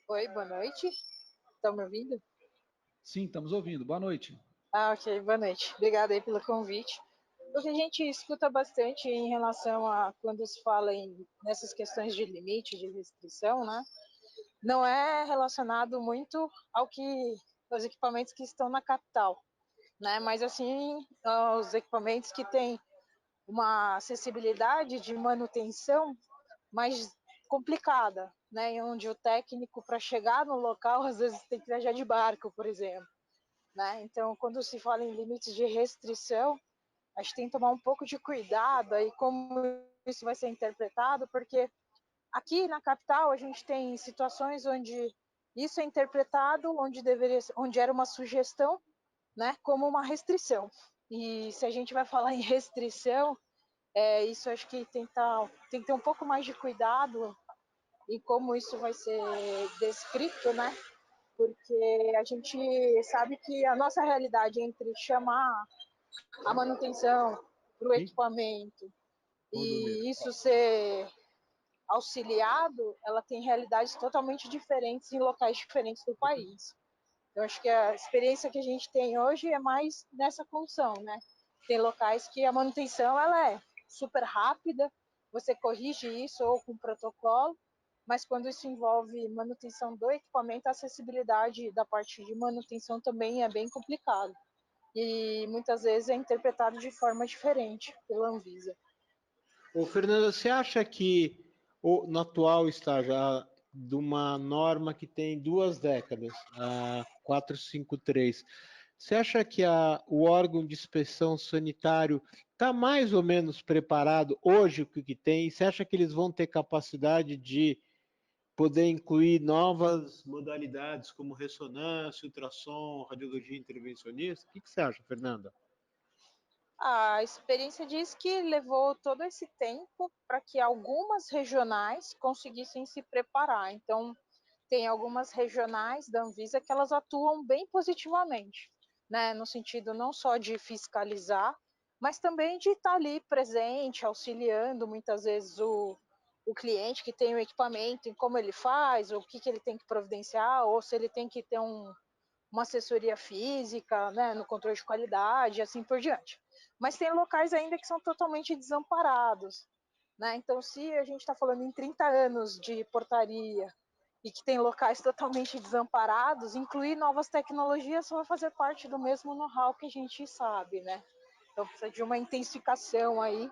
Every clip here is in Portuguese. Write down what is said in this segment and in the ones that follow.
Oi, boa noite. Estão me ouvindo? Sim, estamos ouvindo. Boa noite. Ok, boa noite. Obrigada aí pelo convite. O que a gente escuta bastante em relação a quando se fala nessas questões de limite, de restrição, né? Não é relacionado muito aos equipamentos que estão na capital, né? Mas assim, aos equipamentos que têm uma acessibilidade de manutenção mais complicada, né? Onde o técnico, para chegar no local, às vezes tem que viajar de barco, por exemplo. Né? Então, quando se fala em limites de restrição, a gente tem que tomar um pouco de cuidado aí como isso vai ser interpretado, porque aqui na capital a gente tem situações onde isso é interpretado, onde era uma sugestão, né, como uma restrição. E se a gente vai falar em restrição, isso acho que tem que ter um pouco mais de cuidado em como isso vai ser descrito, né? Porque a gente sabe que a nossa realidade entre chamar a manutenção para o Ih, equipamento Valdomiro. e isso ser auxiliado, ela tem realidades totalmente diferentes em locais diferentes do país. Eu acho que a experiência que a gente tem hoje é mais nessa função, né? Tem locais que a manutenção ela é super rápida, você corrige isso ou com protocolo, mas quando isso envolve manutenção do equipamento, a acessibilidade da parte de manutenção também é bem complicado. E muitas vezes é interpretado de forma diferente pela Anvisa. Ô, Fernanda, você acha que no atual estágio de uma norma que tem 2 décadas, a 453, você acha que o órgão de inspeção sanitário está mais ou menos preparado hoje o que tem? Você acha que eles vão ter capacidade de poder incluir novas modalidades como ressonância, ultrassom, radiologia intervencionista? O que você acha, Fernanda? A experiência diz que levou todo esse tempo para que algumas regionais conseguissem se preparar. Então, tem algumas regionais da Anvisa que elas atuam bem positivamente, né? No sentido não só de fiscalizar, mas também de estar ali presente, auxiliando muitas vezes o cliente que tem o equipamento, em como ele faz, o que ele tem que providenciar, ou se ele tem que ter uma assessoria física, né, no controle de qualidade e assim por diante. Mas tem locais ainda que são totalmente desamparados. Né? Então, se a gente está falando em 30 anos de portaria e que tem locais totalmente desamparados, incluir novas tecnologias só vai fazer parte do mesmo know-how que a gente sabe. Né? Então, precisa de uma intensificação aí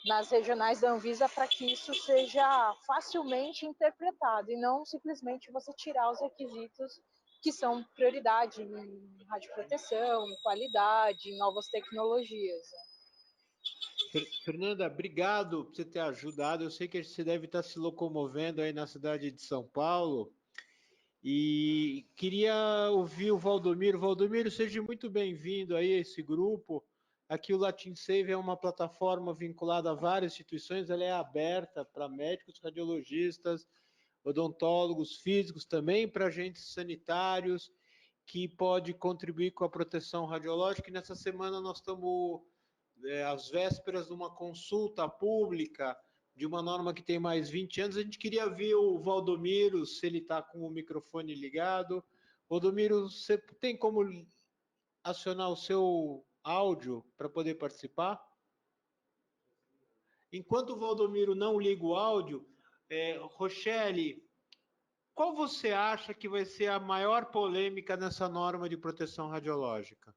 nas regionais da Anvisa para que isso seja facilmente interpretado e não simplesmente você tirar os requisitos que são prioridade em radioproteção, em qualidade, em novas tecnologias. Fernanda, obrigado por você ter ajudado. Eu sei que você deve estar se locomovendo aí na cidade de São Paulo. E queria ouvir o Valdomiro. Valdomiro, seja muito bem-vindo aí a esse grupo. Aqui o Latin Save é uma plataforma vinculada a várias instituições, ela é aberta para médicos, radiologistas, odontólogos, físicos, também para agentes sanitários, que pode contribuir com a proteção radiológica. E nessa semana nós estamos às vésperas de uma consulta pública de uma norma que tem mais 20 anos. A gente queria ver o Valdomiro, se ele está com o microfone ligado. Valdomiro, você tem como acionar o seu áudio para poder participar? Enquanto o Valdomiro não liga o áudio, Rochelle, qual você acha que vai ser a maior polêmica nessa norma de proteção radiológica?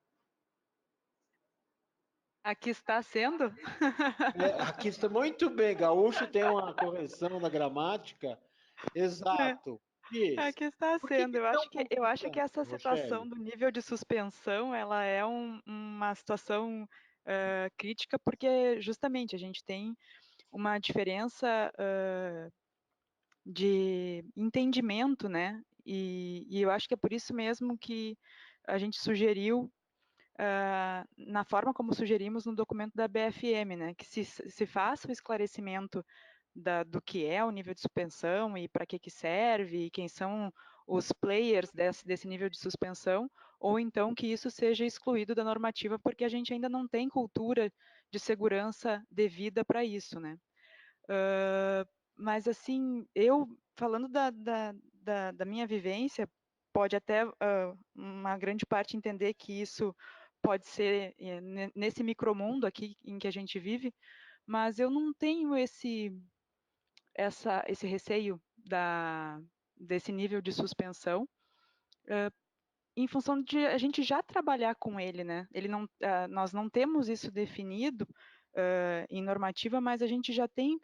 Aqui está sendo? Aqui está muito bem, Gaúcho tem uma correção da gramática. Exato. Isso. Aqui está Por que sendo. é tão Eu acho que complicado, essa situação Rochelle? do nível de suspensão, ela é uma situação crítica, porque justamente a gente tem uma diferença de entendimento, né? E eu acho que é por isso mesmo que a gente sugeriu na forma como sugerimos no documento da BFM, né, que se faça o esclarecimento do que é o nível de suspensão e para que serve, e quem são os players desse nível de suspensão, ou então que isso seja excluído da normativa, porque a gente ainda não tem cultura de segurança devida para isso, né. Mas, assim, eu, falando da minha vivência, pode até uma grande parte entender que isso pode ser nesse micromundo aqui em que a gente vive, mas eu não tenho esse receio desse nível de suspensão, em função de a gente já trabalhar com ele, né? Nós não temos isso definido em normativa, mas a gente já tem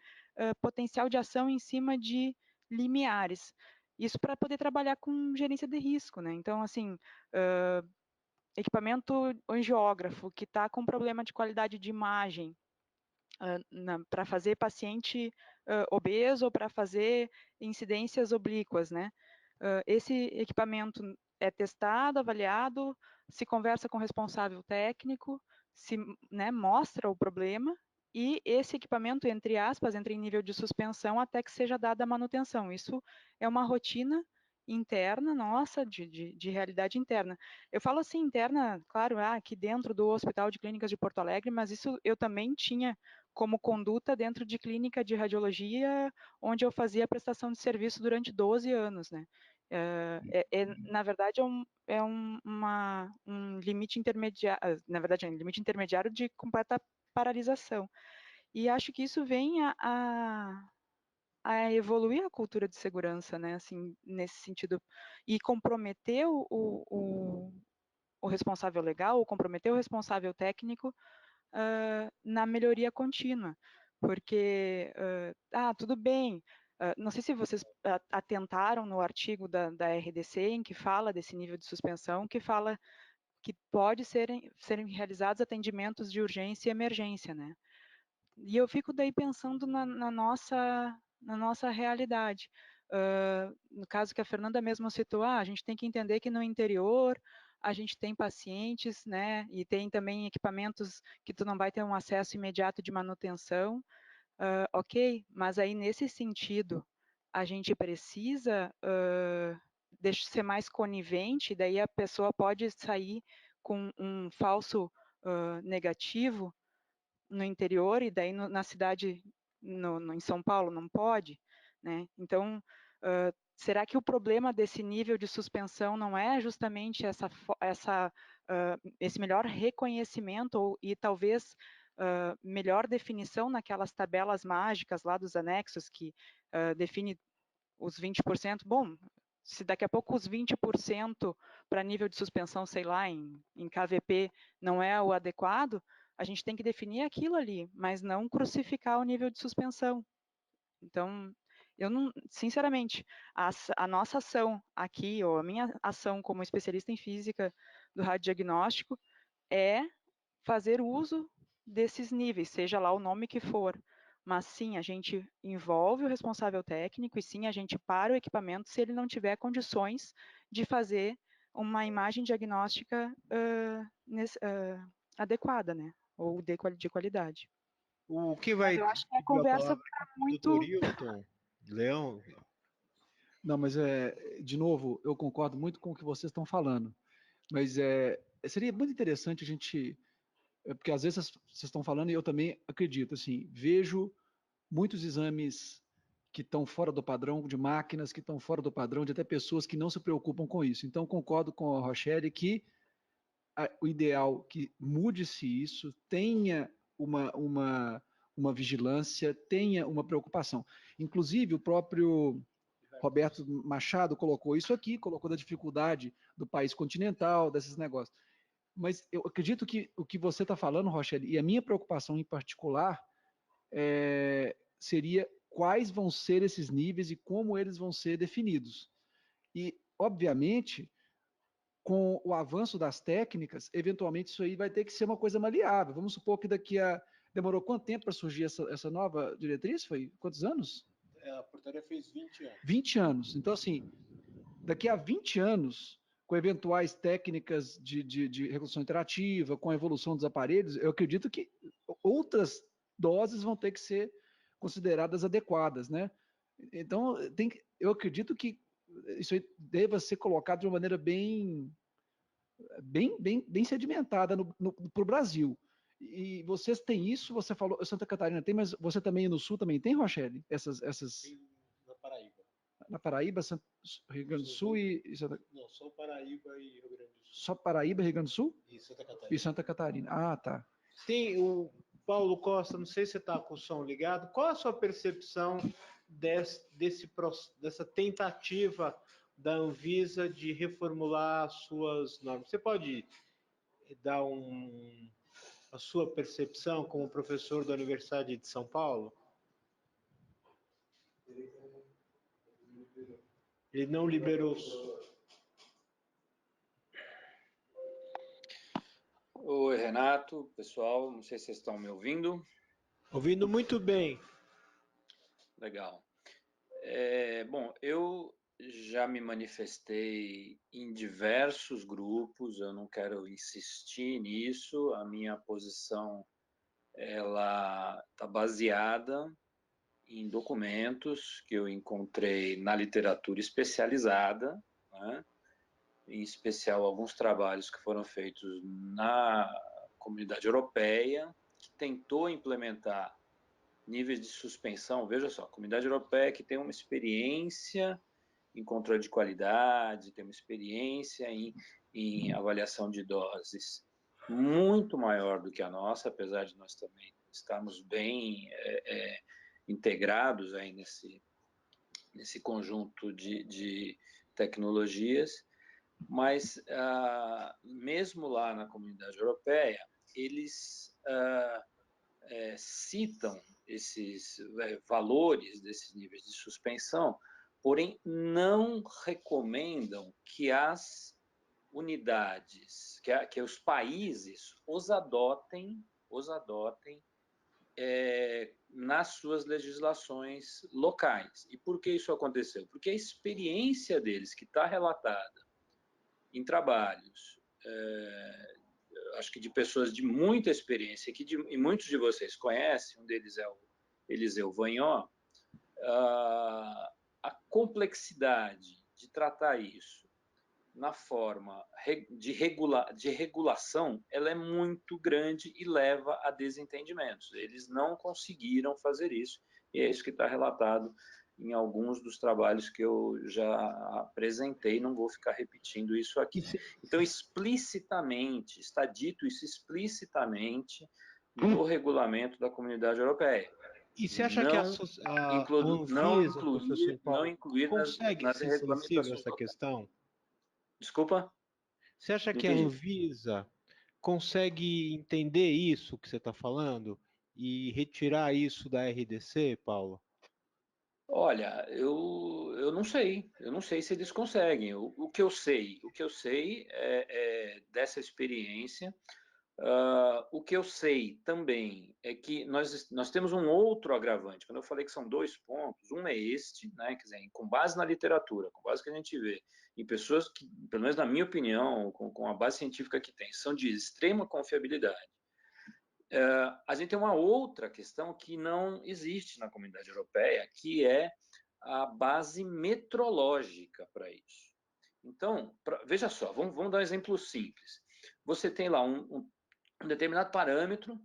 potencial de ação em cima de limiares. Isso para poder trabalhar com gerência de risco, né? Então, assim, equipamento angiógrafo que está com problema de qualidade de imagem, para fazer paciente obeso ou para fazer incidências oblíquas, né? Esse equipamento é testado, avaliado, se conversa com o responsável técnico, se mostra o problema, e esse equipamento, entre aspas, entra em nível de suspensão até que seja dada a manutenção. Isso é uma rotina interna nossa, de realidade interna. Eu falo assim, interna, claro, aqui dentro do Hospital de Clínicas de Porto Alegre, mas isso eu também tinha como conduta dentro de clínica de radiologia, onde eu fazia prestação de serviço durante 12 anos, né? Na verdade, é um limite intermediário, na verdade, é um limite intermediário de completa paralisação. E acho que isso vem a evoluir a cultura de segurança, né? Assim, nesse sentido, e comprometer o responsável legal, ou comprometer o responsável técnico na melhoria contínua, porque, tudo bem, não sei se vocês atentaram no artigo da RDC, em que fala desse nível de suspensão, que fala que pode serem realizados atendimentos de urgência e emergência, né? E eu fico daí pensando na nossa realidade. No caso que a Fernanda mesma citou, a gente tem que entender que no interior a gente tem pacientes, né, e tem também equipamentos que tu não vai ter um acesso imediato de manutenção, ok, mas aí nesse sentido a gente precisa ser mais conivente, daí a pessoa pode sair com um falso negativo no interior e daí na cidade, em São Paulo, não pode, né? Então, será que o problema desse nível de suspensão não é justamente esse melhor reconhecimento e talvez melhor definição naquelas tabelas mágicas lá dos anexos que define os 20%? Bom, se daqui a pouco os 20% para nível de suspensão, sei lá, em KVP não é o adequado, a gente tem que definir aquilo ali, mas não crucificar o nível de suspensão. Então, eu não, sinceramente, a nossa ação aqui, ou a minha ação como especialista em física do radiodiagnóstico, é fazer uso desses níveis, seja lá o nome que for. Mas sim, a gente envolve o responsável técnico e sim, a gente para o equipamento se ele não tiver condições de fazer uma imagem diagnóstica adequada, né? Ou de qualidade. O que vai... Eu acho que a conversa está muito... Dr. Hilton, Leão... Não, mas de novo, eu concordo muito com o que vocês estão falando, mas seria muito interessante a gente, porque às vezes vocês estão falando e eu também acredito, assim, vejo muitos exames que estão fora do padrão, de máquinas que estão fora do padrão, de até pessoas que não se preocupam com isso. Então, concordo com a Rochelle que o ideal que mude-se isso, tenha uma vigilância, tenha uma preocupação. Inclusive, o próprio Roberto Machado colocou isso aqui, colocou da dificuldade do país continental, desses negócios. Mas eu acredito que o que você está falando, Rochelle, e a minha preocupação em particular, seria quais vão ser esses níveis e como eles vão ser definidos. E, obviamente, com o avanço das técnicas, eventualmente isso aí vai ter que ser uma coisa maleável. Vamos supor que demorou quanto tempo para surgir essa nova diretriz? Foi quantos anos? A portaria fez 20 anos. 20 anos. Então, assim, daqui a 20 anos, com eventuais técnicas de reconstrução interativa, com a evolução dos aparelhos, eu acredito que outras doses vão ter que ser consideradas adequadas, né? Então, eu acredito que isso aí deva ser colocado de uma maneira bem sedimentada para o Brasil. E vocês têm isso, você falou, Santa Catarina tem, mas você também no Sul também tem, Rochelle? Tem na Paraíba. Na Paraíba, Rio Grande do Sul e Santa... Não, só Paraíba e Rio Grande do Sul. Só Paraíba, Rio Grande do Sul? E Santa Catarina. E Santa Catarina. Ah, tá. Tem o Paulo Costa, não sei se você está com o som ligado, qual a sua percepção dessa tentativa da Anvisa de reformular as suas normas? Você pode dar a sua percepção como professor da Universidade de São Paulo? Ele não liberou. Oi, Renato, pessoal, não sei se vocês estão me ouvindo. Ouvindo muito bem. Legal. Bom, eu já me manifestei em diversos grupos, eu não quero insistir nisso, a minha posição ela está baseada em documentos que eu encontrei na literatura especializada, né? Em especial alguns trabalhos que foram feitos na Comunidade Europeia, que tentou implementar níveis de suspensão. Veja só, a Comunidade Europeia que tem uma experiência em controle de qualidade, tem uma experiência em avaliação de doses muito maior do que a nossa, apesar de nós também estarmos bem integrados aí nesse conjunto de tecnologias, mas mesmo lá na Comunidade Europeia, eles citam esses valores desses níveis de suspensão, porém não recomendam que as unidades, que os países os adotem nas suas legislações locais. E por que isso aconteceu? Porque a experiência deles, que está relatada em trabalhos, acho que de pessoas de muita experiência, e muitos de vocês conhecem, um deles é o Eliseu Vagnó, a complexidade de tratar isso na forma de regulação, ela é muito grande e leva a desentendimentos. Eles não conseguiram fazer isso, e é isso que está relatado em alguns dos trabalhos que eu já apresentei, não vou ficar repetindo isso aqui. Então, explicitamente, está dito isso explicitamente no regulamento da Comunidade Europeia. E você acha que a Anvisa, professor Paulo, não incluir consegue nas ser sensível a regulamentações essa questão? Desculpa? Você acha que a Anvisa consegue entender isso que você está falando e retirar isso da RDC, Paulo? Olha, eu não sei se eles conseguem. O que eu sei é dessa experiência. O que eu sei também é que nós temos um outro agravante. Quando eu falei que são 2 pontos, um é este, né, quer dizer, com base na literatura, com base que a gente vê, em pessoas que, pelo menos na minha opinião, com a base científica que tem, são de extrema confiabilidade. A gente tem uma outra questão que não existe na Comunidade Europeia, que é a base metrológica para isso. Então, veja só, vamos dar um exemplo simples. Você tem lá um determinado parâmetro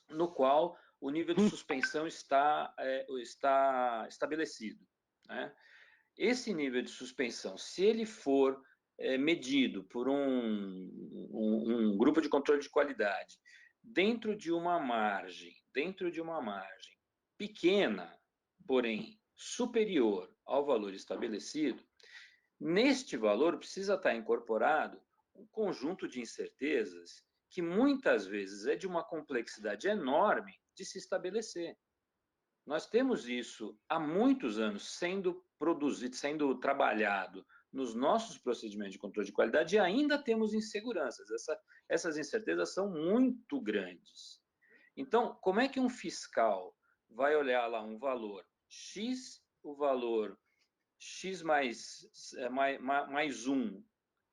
no qual o nível de suspensão está estabelecido, né? Esse nível de suspensão, se ele for medido por um grupo de controle de qualidade dentro de uma margem pequena, porém superior ao valor estabelecido, neste valor precisa estar incorporado um conjunto de incertezas que muitas vezes é de uma complexidade enorme de se estabelecer. Nós temos isso há muitos anos sendo produzido, sendo trabalhado nos nossos procedimentos de controle de qualidade e ainda temos inseguranças. Essas incertezas são muito grandes. Então, como é que um fiscal vai olhar lá um valor X, o valor X mais 1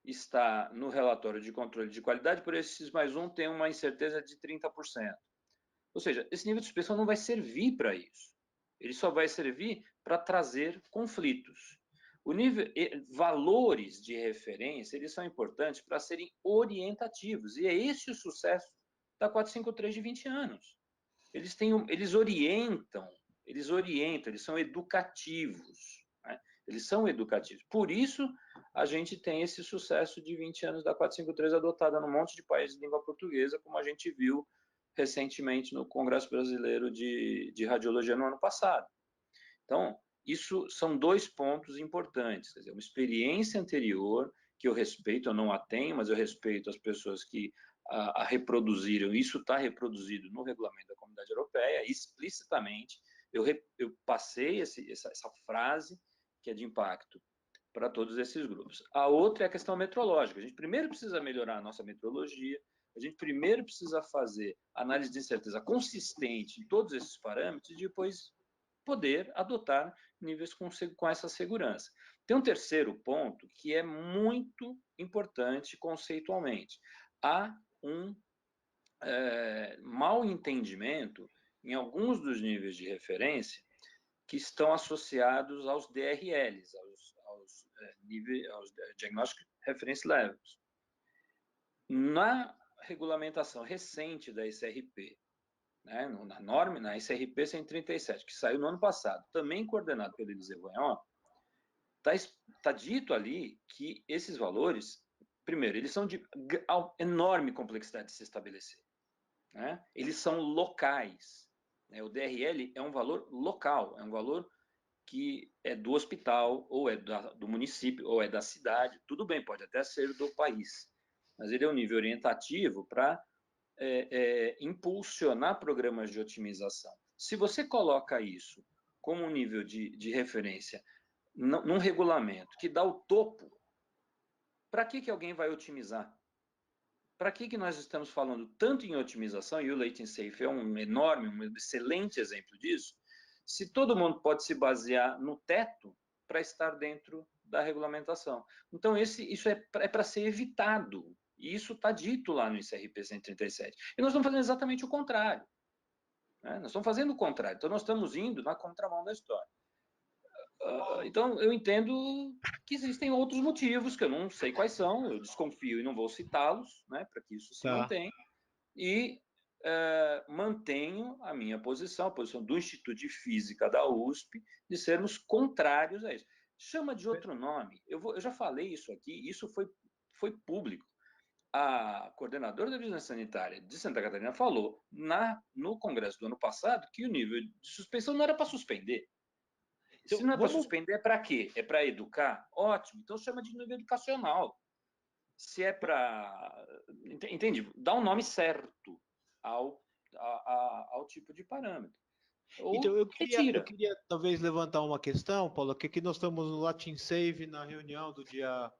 está no relatório de controle de qualidade, por esse X mais 1 tem uma incerteza de 30%. Ou seja, esse nível de suspensão não vai servir para isso. Ele só vai servir para trazer conflitos. Valores de referência, eles são importantes para serem orientativos. E é esse o sucesso da 453 de 20 anos. Eles orientam, eles são educativos, né? eles são educativos. Por isso, a gente tem esse sucesso de 20 anos da 453 adotada num monte de países de língua portuguesa, como a gente viu recentemente no Congresso Brasileiro de Radiologia no ano passado. Então, isso são 2 pontos importantes, quer dizer, uma experiência anterior, que eu respeito, eu não a tenho, mas eu respeito as pessoas que a reproduziram, isso está reproduzido no regulamento da Comunidade Europeia, explicitamente, eu passei essa frase, que é de impacto, para todos esses grupos. A outra é a questão metrológica, a gente primeiro precisa melhorar a nossa metrologia, a gente primeiro precisa fazer análise de incerteza consistente em todos esses parâmetros, e depois poder adotar níveis com essa segurança. Tem um terceiro ponto que é muito importante conceitualmente. Há um mau entendimento em alguns dos níveis de referência que estão associados aos DRLs, aos Diagnostic Reference Levels. Na regulamentação recente da SRP, né, na SRP 137, que saiu no ano passado, também coordenado pelo Eliseu Vanhon, está dito ali que esses valores, primeiro, eles são de enorme complexidade de se estabelecer. Né? Eles são locais. Né? O DRL é um valor local, é um valor que é do hospital, ou é do município, ou é da cidade, tudo bem, pode até ser do país, mas ele é um nível orientativo para impulsionar programas de otimização. Se você coloca isso como um nível de referência num regulamento que dá o topo, para que alguém vai otimizar? Para que nós estamos falando tanto em otimização, e o Latent Safe é um excelente exemplo disso, se todo mundo pode se basear no teto para estar dentro da regulamentação. Então, isso é para ser evitado. E isso está dito lá no ICRP 137. E nós estamos fazendo exatamente o contrário. Né? Nós estamos fazendo o contrário. Então, nós estamos indo na contramão da história. Então, eu entendo que existem outros motivos, que eu não sei quais são, eu desconfio e não vou citá-los, né, para que isso se mantenha. E mantenho a minha posição, a posição do Instituto de Física da USP, de sermos contrários a isso. Chama de outro nome. Eu já falei isso aqui, isso foi público. A coordenadora da Vigilância Sanitária de Santa Catarina falou no Congresso do ano passado que o nível de suspensão não era para suspender. Então, se não é para suspender, é para quê? É para educar? Ótimo. Então chama de nível educacional. Se é para... Entende? Dá um nome certo ao tipo de parâmetro. Ou então, eu queria talvez levantar uma questão, Paulo, que aqui nós estamos no Latin Save, na reunião do dia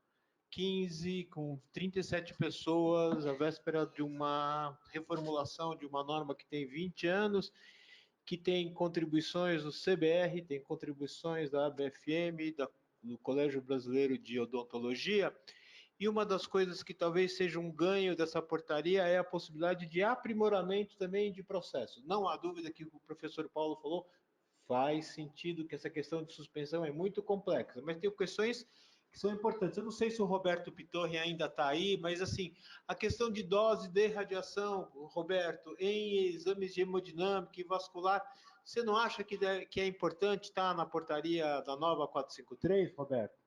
15, com 37 pessoas, à véspera de uma reformulação de uma norma que tem 20 anos, que tem contribuições do CBR, tem contribuições da ABFM, do Colégio Brasileiro de Odontologia, e uma das coisas que talvez seja um ganho dessa portaria é a possibilidade de aprimoramento também de processo. Não há dúvida que o professor Paulo falou, faz sentido que essa questão de suspensão é muito complexa, mas tem questões que são importantes. Eu não sei se o Roberto Pitorri ainda está aí, mas assim, a questão de dose de radiação, Roberto, em exames de hemodinâmica e vascular, você não acha que é importante estar na portaria da nova 453, Roberto?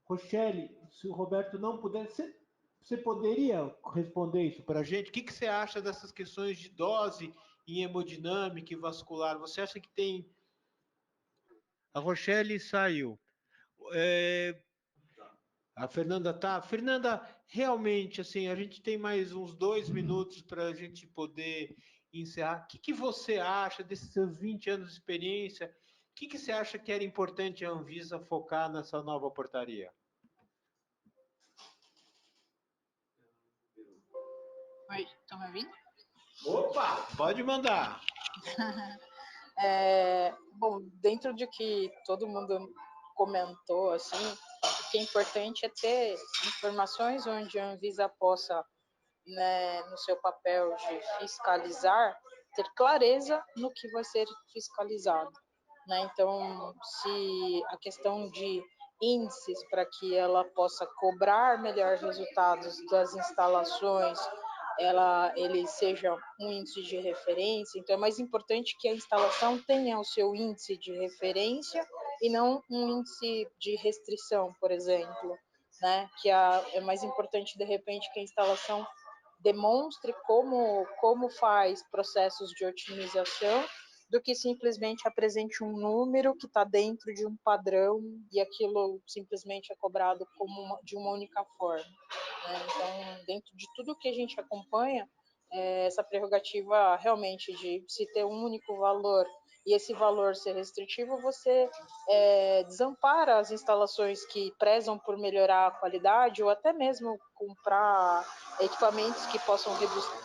Rochelle, se o Roberto não puder, você poderia responder isso para a gente? O que você acha dessas questões de dose em hemodinâmica e vascular? Você acha que tem... A Rochelle saiu. A Fernanda tá. Fernanda, realmente, assim, a gente tem mais uns 2 minutos para a gente poder encerrar. O que você acha desses seus 20 anos de experiência? O que você acha que era importante a Anvisa focar nessa nova portaria? Oi, estão me ouvindo? Opa, pode mandar. Bom, dentro de que todo mundo comentou, assim, o que é importante é ter informações onde a Anvisa possa, né, no seu papel de fiscalizar, ter clareza no que vai ser fiscalizado. Né? Então, se a questão de índices para que ela possa cobrar melhor resultados das instalações, ele seja um índice de referência, então é mais importante que a instalação tenha o seu índice de referência e não um índice de restrição, por exemplo, né? Que é mais importante, de repente, que a instalação demonstre como faz processos de otimização, do que simplesmente apresente um número que está dentro de um padrão e aquilo simplesmente é cobrado de uma única forma. Né? Então, dentro de tudo que a gente acompanha, essa prerrogativa realmente de se ter um único valor e esse valor ser restritivo, você desampara as instalações que prezam por melhorar a qualidade ou até mesmo comprar equipamentos que possam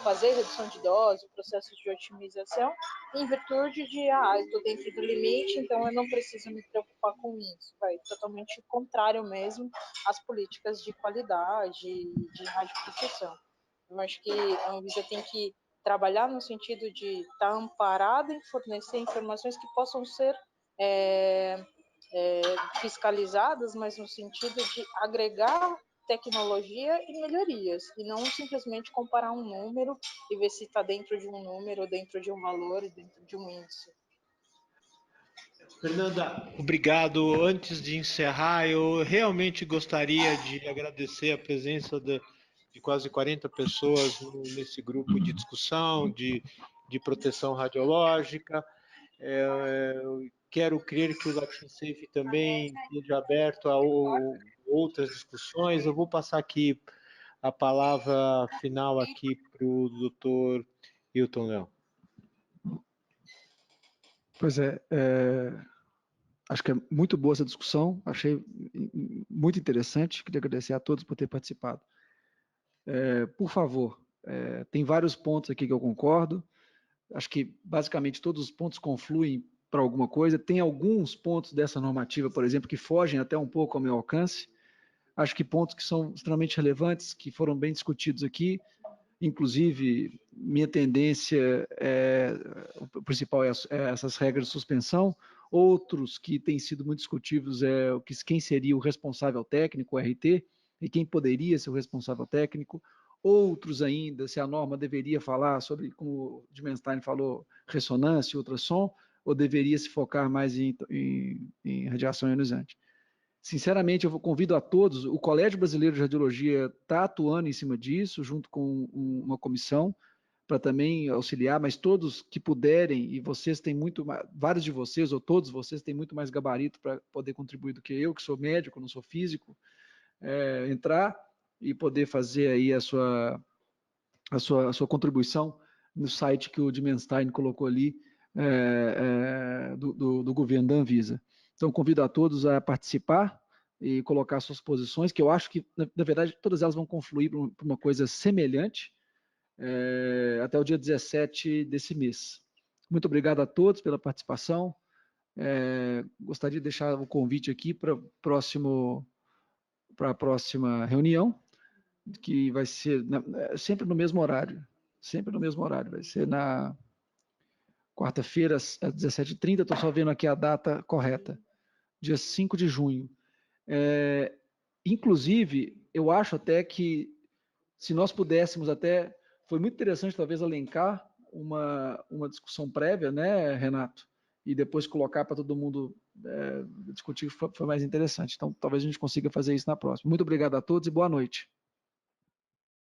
fazer redução de dose, processos de otimização, em virtude de, eu estou dentro do limite, então eu não preciso me preocupar com isso. Vai totalmente contrário mesmo às políticas de qualidade de radioproteção. Eu acho que a Anvisa tem que trabalhar no sentido de estar amparada em fornecer informações que possam ser fiscalizadas, mas no sentido de agregar tecnologia e melhorias, e não simplesmente comparar um número e ver se está dentro de um número, dentro de um valor, dentro de um índice. Fernanda, obrigado. Antes de encerrar, eu realmente gostaria de agradecer a presença de quase 40 pessoas nesse grupo de discussão, de proteção radiológica. Quero crer que o LatinSafe também esteja aberto a outras discussões. Eu vou passar aqui a palavra final aqui para o doutor Hilton Leão. Pois acho que é muito boa essa discussão, achei muito interessante, queria agradecer a todos por ter participado. Por favor, tem vários pontos aqui que eu concordo, acho que basicamente todos os pontos confluem para alguma coisa, tem alguns pontos dessa normativa, por exemplo, que fogem até um pouco ao meu alcance, acho que pontos que são extremamente relevantes, que foram bem discutidos aqui, inclusive minha tendência o principal é essas regras de suspensão, outros que têm sido muito discutidos quem seria o responsável técnico, o RT, e quem poderia ser o responsável técnico, outros ainda, se a norma deveria falar sobre, como o Dimenstein falou, ressonância e ultrassom, ou deveria se focar mais em radiação ionizante. Sinceramente, eu convido a todos, o Colégio Brasileiro de Radiologia está atuando em cima disso, junto com uma comissão, para também auxiliar, mas todos que puderem, e vocês têm vários de vocês, ou todos vocês, têm muito mais gabarito para poder contribuir do que eu, que sou médico, não sou físico, entrar e poder fazer aí a sua contribuição no site que o Dimenstein colocou ali, do governo da Anvisa. Então, convido a todos a participar e colocar suas posições, que eu acho que, na verdade, todas elas vão confluir para uma coisa semelhante até o dia 17 desse mês. Muito obrigado a todos pela participação. Gostaria de deixar o convite aqui para a próxima reunião, que vai ser sempre no mesmo horário. Sempre no mesmo horário. Vai ser na quarta-feira, às 17h30. Estou só vendo aqui a data correta. Dia 5 de junho. Inclusive, eu acho até que, se nós pudéssemos até... Foi muito interessante, talvez, elencar uma discussão prévia, né, Renato? E depois colocar para todo mundo discutir, foi mais interessante. Então, talvez a gente consiga fazer isso na próxima. Muito obrigado a todos e boa noite.